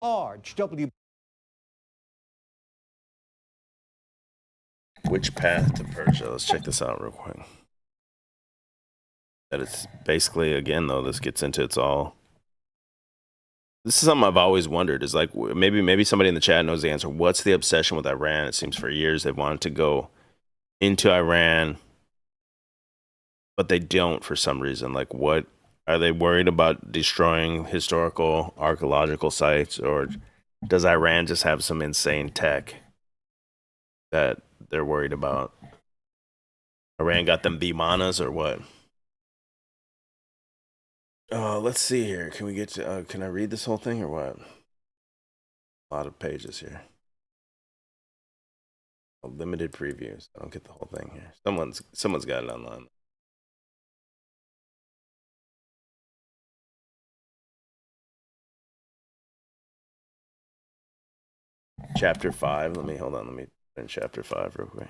large Which path to Persia? Let's check this out real quick. That it's basically, again, though, this gets into it's all. This is something I've always wondered. Is like maybe somebody in the chat knows the answer. What's the obsession with Iran? It seems for years they've wanted to go into Iran, but they don't for some reason. Like, what are they worried about? Destroying historical archaeological sites, or does Iran just have some insane tech that they're worried about? Iran got them Vimanas or what? Let's see here. Can we get to? Can I read this whole thing or what? A lot of pages here. A limited previews. I don't get the whole thing here. Someone's got it online. Chapter 5. Let me in chapter 5 real quick.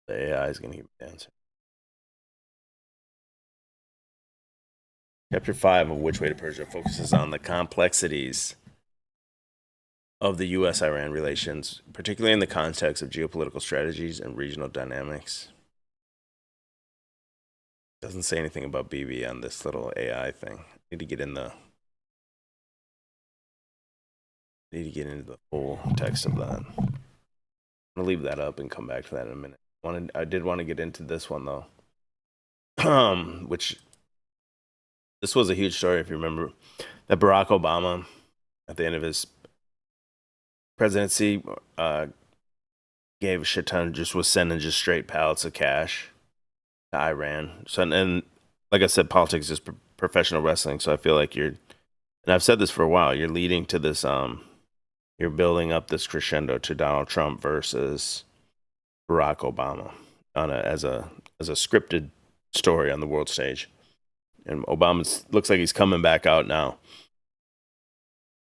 The AI is going to give me the answer. Chapter 5 of Which Way to Persia focuses on the complexities of the U.S.-Iran relations, particularly in the context of geopolitical strategies and regional dynamics. Doesn't say anything about BB on this little AI thing. Need to get into the full text of that. I'm gonna leave that up and come back to that in a minute. I did want to get into this one though, which this was a huge story if you remember, that Barack Obama at the end of his presidency gave a shit ton, just was sending just straight pallets of cash to Iran. So and like I said, politics is professional wrestling. So I feel like and I've said this for a while, you're leading to this you're building up this crescendo to Donald Trump versus Barack Obama as a scripted story on the world stage. And Obama looks like he's coming back out now.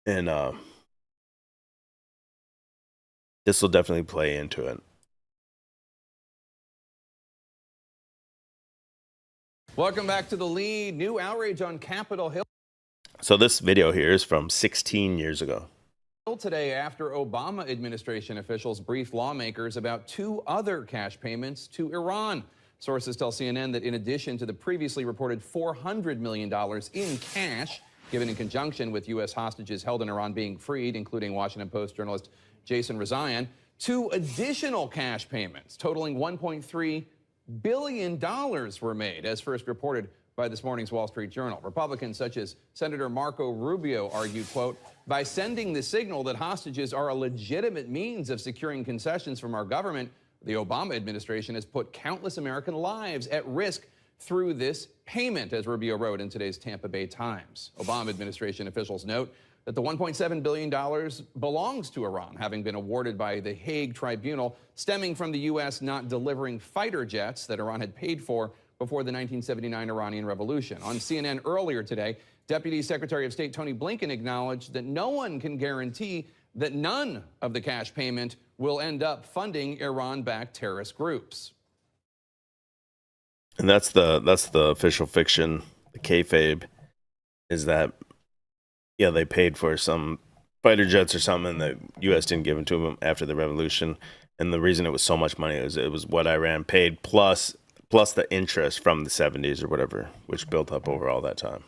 And this will definitely play into it. Welcome back to The Lead. New outrage on Capitol Hill. So this video here is from 16 years ago. Today, after Obama administration officials briefed lawmakers about 2 other cash payments to Iran. Sources tell CNN that in addition to the previously reported $400 million in cash given in conjunction with U.S. hostages held in Iran being freed, including Washington Post journalist Jason Rezaian, 2 additional cash payments totaling $1.3 billion were made, as first reported by this morning's Wall Street Journal. Republicans such as Senator Marco Rubio argued, quote, by sending the signal that hostages are a legitimate means of securing concessions from our government, the Obama administration has put countless American lives at risk through this payment, as Rubio wrote in today's Tampa Bay Times. Obama administration officials note that the $1.7 billion belongs to Iran, having been awarded by the Hague Tribunal, stemming from the U.S. not delivering fighter jets that Iran had paid for before the 1979 Iranian Revolution. On CNN earlier today, Deputy Secretary of State Tony Blinken acknowledged that no one can guarantee that none of the cash payment will end up funding Iran-backed terrorist groups. And that's the official fiction, the kayfabe, is that, yeah, they paid for some fighter jets or something, and the U.S. didn't give them to them after the revolution. And the reason it was so much money is it was what Iran paid plus the interest from the 70s or whatever, which built up over all that time.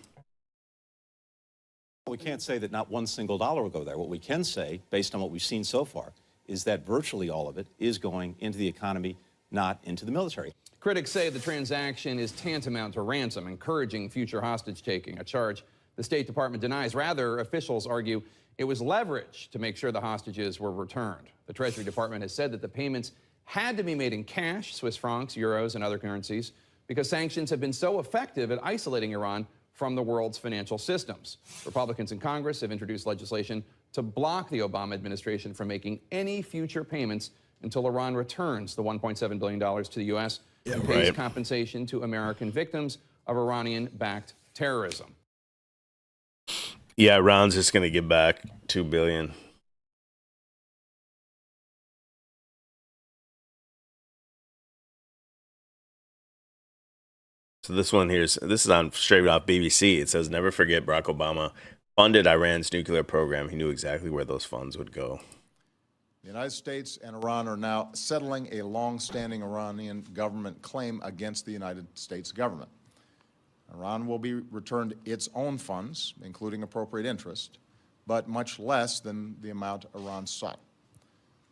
We can't say that not one single dollar will go there. What we can say, based on what we've seen so far, is that virtually all of it is going into the economy, not into the military. Critics say the transaction is tantamount to ransom, encouraging future hostage-taking, a charge the State Department denies. Rather, officials argue it was leverage to make sure the hostages were returned. The Treasury Department has said that the payments had to be made in cash, Swiss francs, euros, and other currencies, because sanctions have been so effective at isolating Iran from the world's financial systems. Republicans in Congress have introduced legislation to block the Obama administration from making any future payments until Iran returns the $1.7 billion to the U.S. and pays compensation to American victims of Iranian-backed terrorism. Yeah, Iran's just going to give back $2 billion. So this one this is on straight off BBC. It says, never forget Barack Obama funded Iran's nuclear program. He knew exactly where those funds would go. The United States and Iran are now settling a long-standing Iranian government claim against the United States government. Iran will be returned its own funds, including appropriate interest, but much less than the amount Iran sought.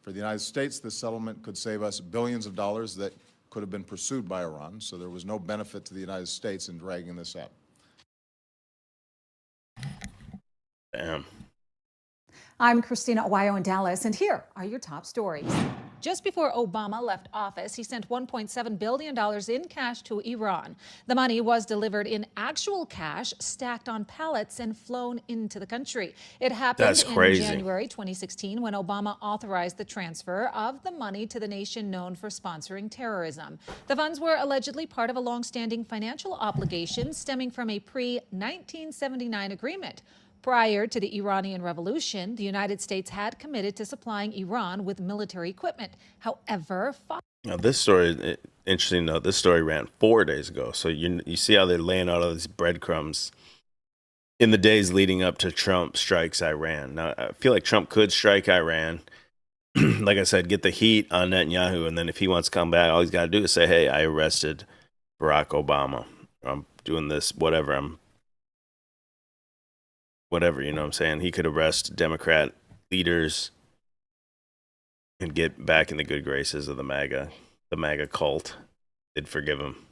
For the United States, this settlement could save us billions of dollars that could have been pursued by Iran, so there was no benefit to the United States in dragging this out. Damn. I'm Christina Aguayo in Dallas, and here are your top stories. Just before Obama left office, he sent $1.7 billion in cash to Iran. The money was delivered in actual cash, stacked on pallets and flown into the country. It happened in January 2016 when Obama authorized the transfer of the money to the nation known for sponsoring terrorism. The funds were allegedly part of a long-standing financial obligation stemming from a pre-1979 agreement. Prior to the Iranian Revolution, the United States had committed to supplying Iran with military equipment. However, now this story, interesting note, this story ran 4 days ago. So you see how they're laying out all these breadcrumbs in the days leading up to Trump strikes Iran. Now, I feel like Trump could strike Iran. Like I said, get the heat on Netanyahu. And then if he wants to come back, all he's got to do is say, hey, I arrested Barack Obama. I'm doing this, whatever, you know what I'm saying? He could arrest Democrat leaders and get back in the good graces of the MAGA cult. They'd forgive him.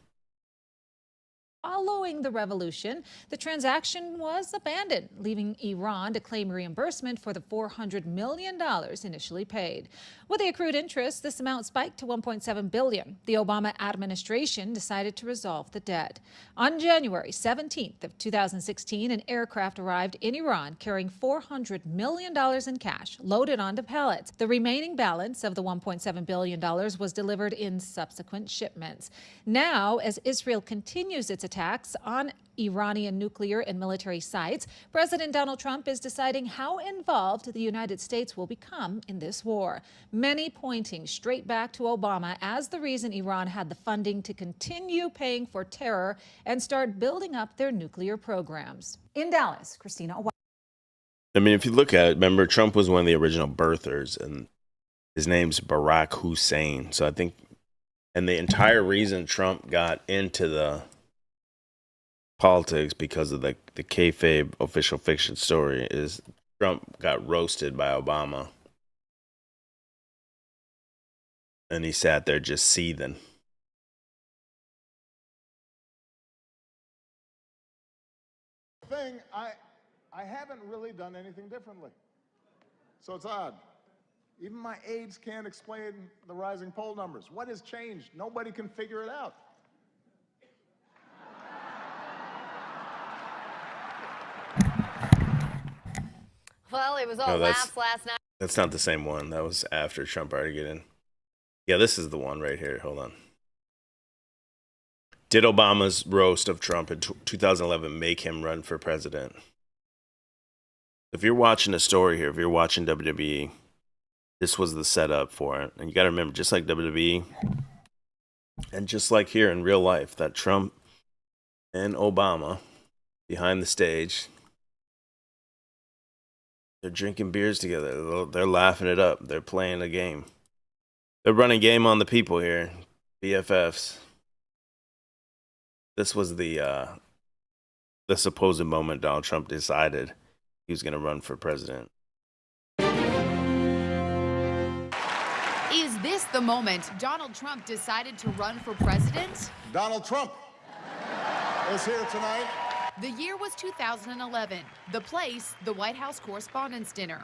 following the revolution, the transaction was abandoned, leaving Iran to claim reimbursement for the $400 million initially paid. With the accrued interest, this amount spiked to $1.7 billion. The Obama administration decided to resolve the debt. On January 17th of 2016, an aircraft arrived in Iran carrying $400 million in cash loaded onto pallets. The remaining balance of the $1.7 billion was delivered in subsequent shipments. Now, as Israel continues its attacks on Iranian nuclear and military sites, President Donald Trump is deciding how involved the United States will become in this war. Many pointing straight back to Obama as the reason Iran had the funding to continue paying for terror and start building up their nuclear programs. In Dallas, Christina. I mean, if you look at it, remember, Trump was one of the original birthers, and his name's Barack Hussein. So I think, and the entire reason Trump got into the politics because of the kayfabe official fiction story is Trump got roasted by Obama. And he sat there just seething. I haven't really done anything differently. So it's odd. Even my aides can't explain the rising poll numbers. What has changed? Nobody can figure it out. Well, it was all laughs last night. That's not the same one. That was after Trump already get in. Yeah, this is the one right here. Hold on. Did Obama's roast of Trump in 2011 make him run for president? If you're watching a story here, if you're watching WWE, this was the setup for it. And you got to remember, just like WWE, and just like here in real life, that Trump and Obama behind the stage, they're drinking beers together. They're laughing it up. They're playing a game. They're running game on the people here. BFFs. This was the supposed moment Donald Trump decided he was going to run for president. Is this the moment Donald Trump decided to run for president? Donald Trump is here tonight. The year was 2011. The place, the White House Correspondents' Dinner.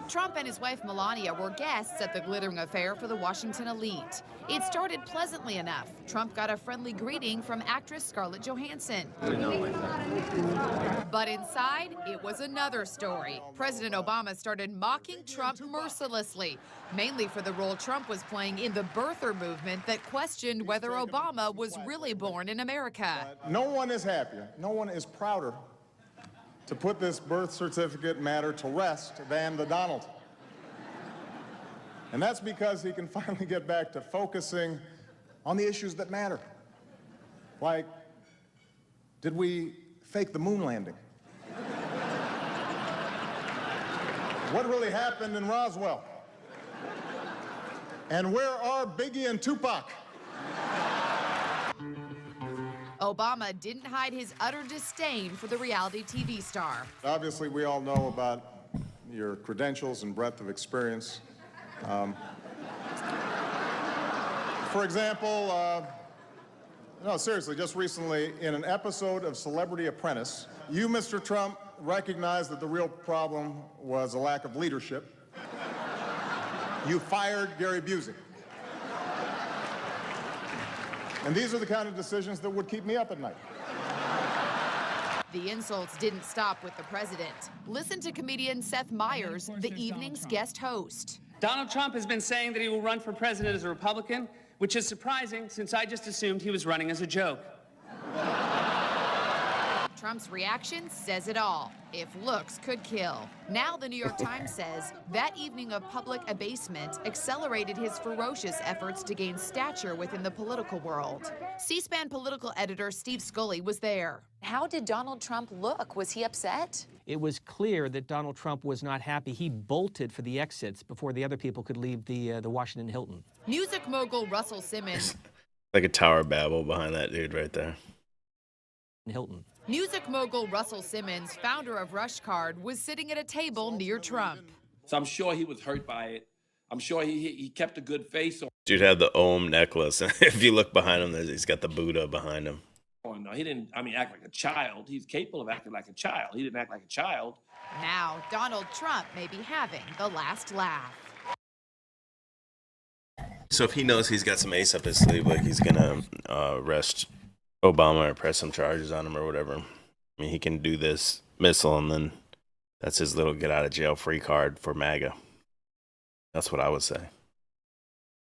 Trump and his wife Melania were guests at the glittering affair for the Washington elite. It started pleasantly enough. Trump got a friendly greeting from actress Scarlett Johansson. But inside, it was another story. President Obama started mocking Trump mercilessly, mainly for the role Trump was playing in the birther movement that questioned whether Obama was really born in America. No one is happier, no one is prouder to put this birth certificate matter to rest than the Donald. And that's because he can finally get back to focusing on the issues that matter. Like, did we fake the moon landing? What really happened in Roswell? And where are Biggie and Tupac? Obama didn't hide his utter disdain for the reality TV star. Obviously, we all know about your credentials and breadth of experience. For example, no, seriously, just recently, in an episode of Celebrity Apprentice, you, Mr. Trump, recognized that the real problem was a lack of leadership. You fired Gary Busey. And these are the kind of decisions that would keep me up at night. The insults didn't stop with the president. Listen to comedian Seth Meyers, the evening's guest host. Donald Trump has been saying that he will run for president as a Republican, which is surprising since I just assumed he was running as a joke. Trump's reaction says it all. If looks could kill. Now the New York Times says that evening of public abasement accelerated his ferocious efforts to gain stature within the political world. C-SPAN political editor Steve Scully was there. How did Donald Trump look? Was he upset? It was clear that Donald Trump was not happy. He bolted for the exits before the other people could leave the Washington Hilton. Music mogul Russell Simmons. Like a Tower of Babel behind that dude right there. Hilton. Music mogul Russell Simmons, founder of Rush Card, was sitting at a table near Trump. So I'm sure he was hurt by it. I'm sure he kept a good face on. Dude had the Om necklace, and if you look behind him, he's got the Buddha behind him. Oh, no, he didn't, act like a child. He's capable of acting like a child. He didn't act like a child. Now, Donald Trump may be having the last laugh. So if he knows he's got some ace up his sleeve, like he's gonna arrest Obama or press some charges on him or whatever, I mean, he can do this missile, and then that's his little get out of jail free card for MAGA. That's what I would say.